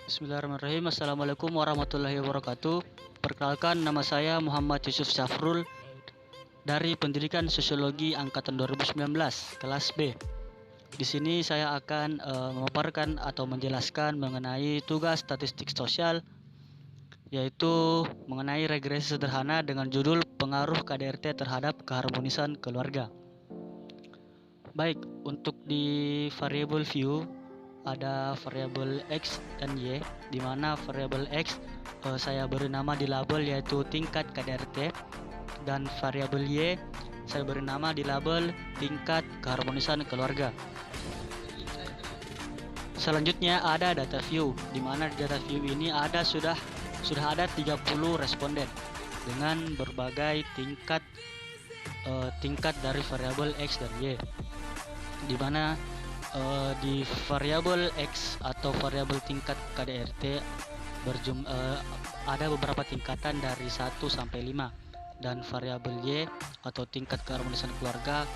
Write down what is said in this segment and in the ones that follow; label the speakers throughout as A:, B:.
A: Bismillahirrahmanirrahim. Assalamualaikum warahmatullahi wabarakatuh. Perkenalkan, nama saya Muhammad Yusuf Syafrul dari Pendidikan Sosiologi Angkatan 2019, kelas B. Di sini saya akan memaparkan atau menjelaskan mengenai tugas statistik sosial, yaitu mengenai regresi sederhana dengan judul pengaruh KDRT terhadap keharmonisan keluarga. Baik, untuk di variabel view ada variabel X dan Y, di mana variabel X saya beri nama di label yaitu tingkat KDRT, dan variabel Y saya beri nama di label tingkat keharmonisan keluarga. Selanjutnya ada data view, di mana di data view ini sudah ada 30 responden dengan berbagai tingkat dari variabel X dan Y, di mana di variabel X atau variabel tingkat KDRT ada beberapa tingkatan dari 1 sampai 5, dan variabel Y atau tingkat keharmonisan keluarga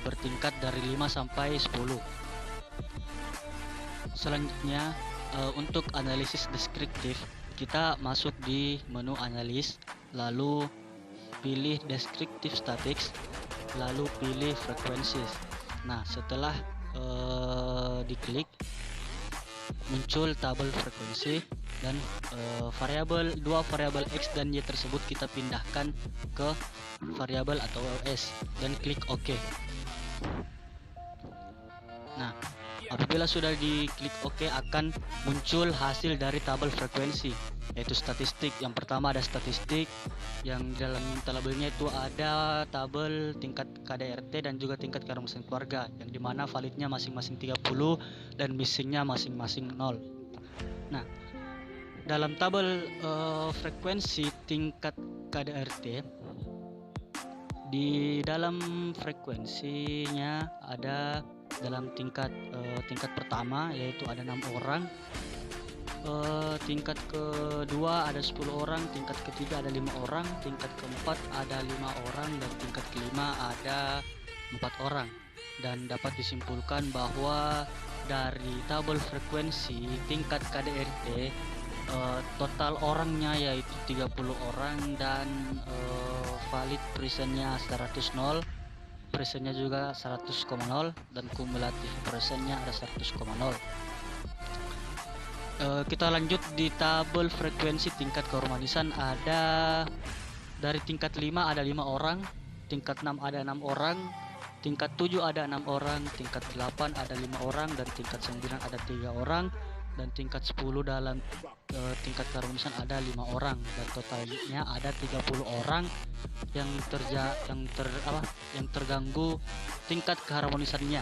A: bertingkat dari 5 sampai 10. Selanjutnya untuk analisis deskriptif, kita masuk di menu analis, lalu pilih deskriptif statistics, lalu pilih frequencies. Nah, setelah diklik, muncul tabel frekuensi, dan dua variabel X dan Y tersebut kita pindahkan ke variabel atau OS dan klik OK. Nah, apabila sudah diklik OK, akan muncul hasil dari tabel frekuensi, yaitu statistik. Yang pertama ada statistik, yang dalam tabelnya itu ada tabel tingkat KDRT dan juga tingkat keharmonisan keluarga, yang dimana validnya masing-masing 30 dan missingnya masing-masing 0. Nah, dalam tabel frekuensi tingkat KDRT, di dalam frekuensinya ada dalam tingkat pertama yaitu ada 6 orang, tingkat kedua ada 10 orang, tingkat ketiga ada 5 orang, tingkat keempat ada 5 orang, dan tingkat kelima ada 4 orang. Dan dapat disimpulkan bahwa dari tabel frekuensi tingkat KDRT total orangnya yaitu 30 orang, dan valid presentnya 100,0, presennya juga 100,0, dan kumulatif presennya ada 100,0. Kita lanjut di tabel frekuensi tingkat keharmonisan. Ada dari tingkat 5 ada 5 orang, tingkat 6 ada 6 orang, tingkat 7 ada 6 orang, tingkat 8 ada 5 orang, dan tingkat 9 ada 3 orang, dan tingkat 10 dalam tingkat keharmonisan ada 5 orang, dan totalnya ada 30 orang yang terganggu tingkat keharmonisannya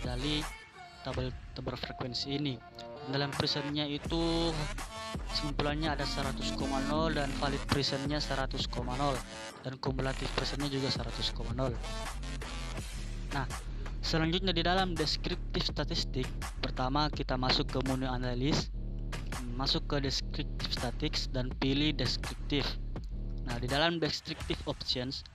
A: dari tabel frekuensi ini. Dalam presentnya itu simpulannya ada 100,0 dan valid presentnya 100,0, dan kumulatif presentnya juga 100,0. Nah, selanjutnya di dalam deskriptif statistik, pertama kita masuk ke menu analis, masuk ke deskriptif statistics dan pilih deskriptif. Nah, di dalam deskriptif options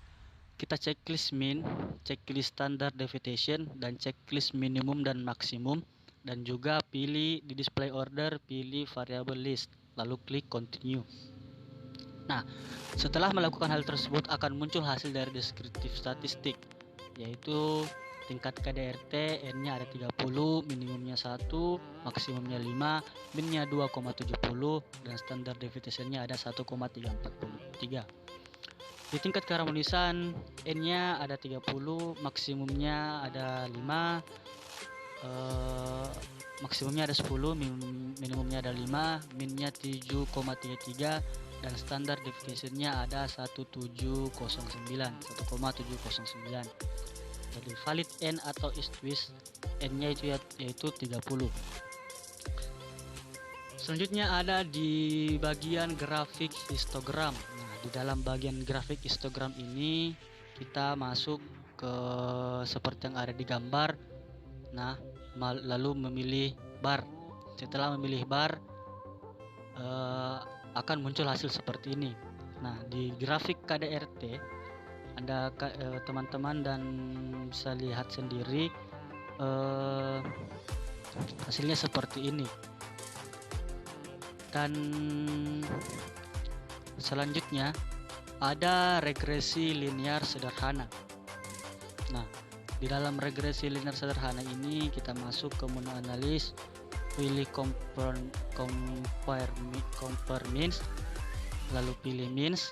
A: kita checklist min, checklist standard deviation, dan checklist minimum dan maksimum, dan juga pilih di display order, pilih variable list, lalu klik continue. Nah, setelah melakukan hal tersebut akan muncul hasil dari deskriptif statistik, yaitu tingkat KDRT N-nya ada 30, minimumnya 1, maksimumnya 5, min-nya 2,70, dan standar deviation-nya ada 1,343. Di tingkat keharmonisan N-nya ada 30, maksimumnya ada 5, maksimumnya ada 10, minimumnya ada 5, min-nya 7,33, dan standar deviation-nya ada 1,709. Jadi valid N atau East-West N-nya yaitu 30. Selanjutnya ada di bagian grafik histogram. Nah, di dalam bagian grafik histogram ini kita masuk ke seperti yang ada di gambar. Nah, lalu memilih bar. Setelah memilih bar, akan muncul hasil seperti ini. Nah, di grafik KDRT Anda teman-teman dan bisa lihat sendiri hasilnya seperti ini. Dan selanjutnya ada regresi linear sederhana. Nah, di dalam regresi linear sederhana ini kita masuk ke menu analis, pilih compare means, lalu pilih means.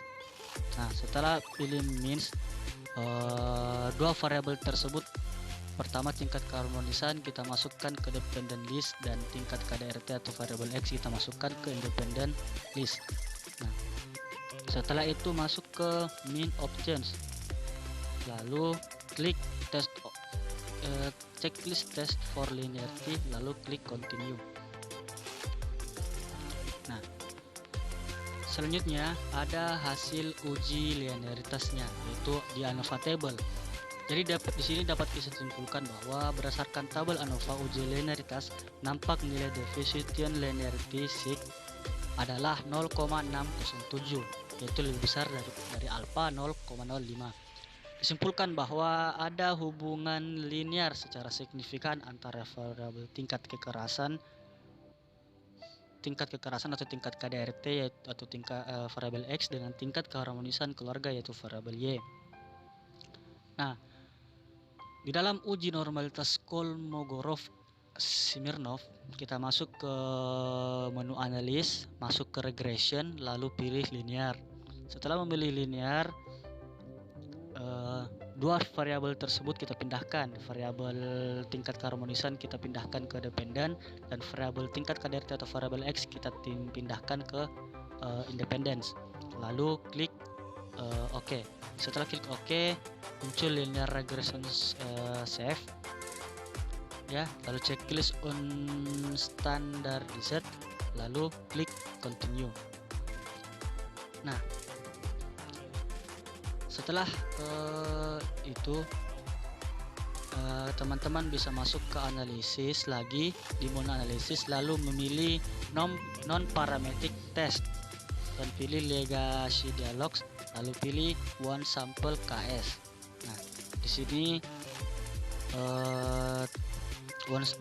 A: Nah, setelah pilih means, dua variabel tersebut, pertama tingkat keharmonisan kita masukkan ke dependent list, dan tingkat KDRT atau variabel X kita masukkan ke independent list. Nah, setelah itu masuk ke mean of change, lalu klik test checklist test for linearity, lalu klik continue. Nah, selanjutnya ada hasil uji linearitasnya, yaitu di ANOVA table. Jadi di sini dapat disimpulkan bahwa berdasarkan tabel ANOVA uji linearitas, nampak nilai Diffusion linearity sig adalah 0,607, yaitu lebih besar dari alpha 0,05. Disimpulkan bahwa ada hubungan linear secara signifikan antara variabel tingkat kekerasan atau tingkat KDRT atau tingkat variabel X dengan tingkat keharmonisan keluarga yaitu variabel Y. Nah, di dalam uji normalitas Kolmogorov-Smirnov, kita masuk ke menu analis, masuk ke regression, lalu pilih linear. Setelah memilih linear, dua variabel tersebut kita pindahkan. Variabel tingkat keharmonisan kita pindahkan ke dependent, dan variabel tingkat KDRT atau variabel X kita pindahkan ke independence. Lalu klik OK. Setelah klik OK, muncul linear regression save ya, lalu checklist on standardized, lalu klik continue. Nah, setelah itu teman-teman bisa masuk ke analisis lagi, di menu analisis, lalu memilih non parametric test dan pilih legacy dialogs, lalu pilih one sample KS. Nah, di sini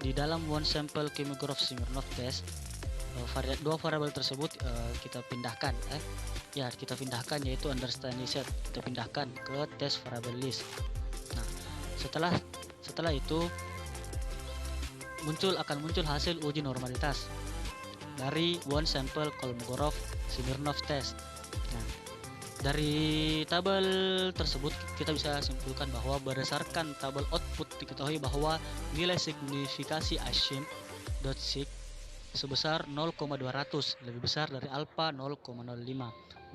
A: di dalam one sample Kolmogorov-Smirnov test, dua variabel tersebut kita pindahkan yaitu understanding set kita pindahkan ke test variable list. Nah, setelah itu akan muncul hasil uji normalitas dari one sample Kolmogorov-Smirnov test. Nah, dari tabel tersebut kita bisa simpulkan bahwa berdasarkan tabel output diketahui bahwa nilai signifikasi asymptotic sebesar 0,200, lebih besar dari alpha 0,05.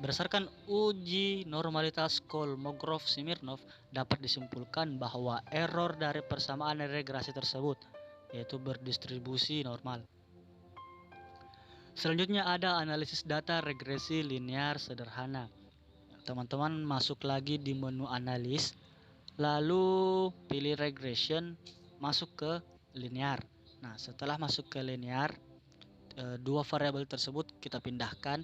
A: Berdasarkan uji normalitas Kolmogorov-Smirnov, dapat disimpulkan bahwa error dari persamaan regresi tersebut yaitu berdistribusi normal. Selanjutnya ada analisis data regresi linear sederhana. Teman-teman masuk lagi di menu analis, lalu pilih regression, masuk ke linear. Nah, setelah masuk ke linear, dua variabel tersebut kita pindahkan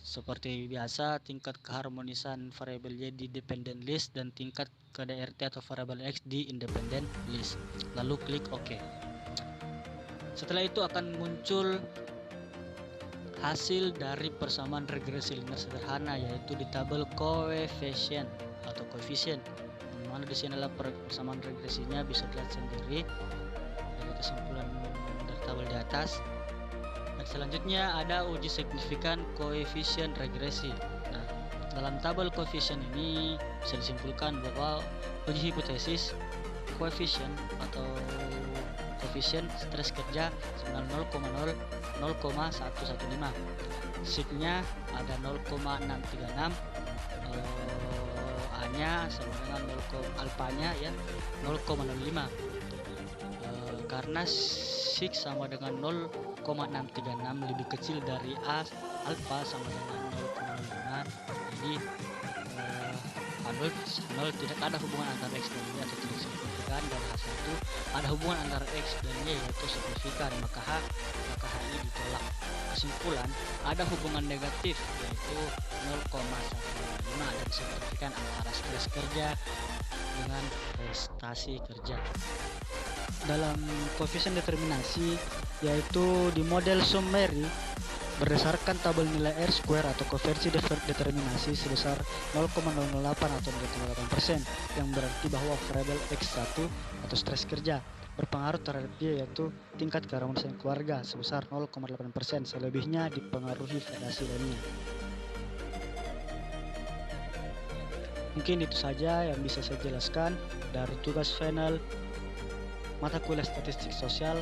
A: seperti biasa, tingkat keharmonisan variabel Y di dependent list dan tingkat KDRT atau variabel X di independent list, lalu klik OK. Setelah itu akan muncul hasil dari persamaan regresi linear sederhana, yaitu di tabel koefisien atau koefisien, dimana di sini adalah persamaan regresinya, bisa dilihat sendiri dari kesimpulan dari tabel di atas. Dan selanjutnya ada uji signifikan koefisien regresi. Nah, dalam tabel koefisien ini bisa disimpulkan bahwa uji hipotesis koefisien atau koefisien stres kerja sebenarnya 0,115. Signya ada 0,636, A-nya sama dengan alpanya ya 0,05. Karena sig sama dengan 0,636 lebih kecil dari alpha sama dengan 0,05, jadi 0 tidak ada hubungan antara X dan Y atau tidak signifikan. dijelaskan dari H1 ada hubungan antara X dan Y yaitu signifikan, maka I ditolak. Kesimpulan, ada hubungan negatif yaitu 0,155 dan signifikan antara stres kerja dengan prestasi kerja. Dalam koefisien determinasi yaitu di model summary berdasarkan tabel nilai R-square atau konversi determinasi sebesar 0,008 atau 0,8% yang berarti bahwa variabel X1 atau stres kerja berpengaruh terhadap dia yaitu tingkat keharmonisan keluarga sebesar 0,8%, selebihnya dipengaruhi variasi lainnya. Mungkin itu saja yang bisa saya jelaskan dari tugas final mata kuliah statistik sosial.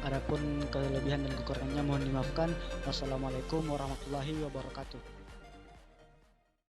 A: Adapun kelebihan dan kekurangannya mohon dimaafkan. Wassalamualaikum warahmatullahi wabarakatuh.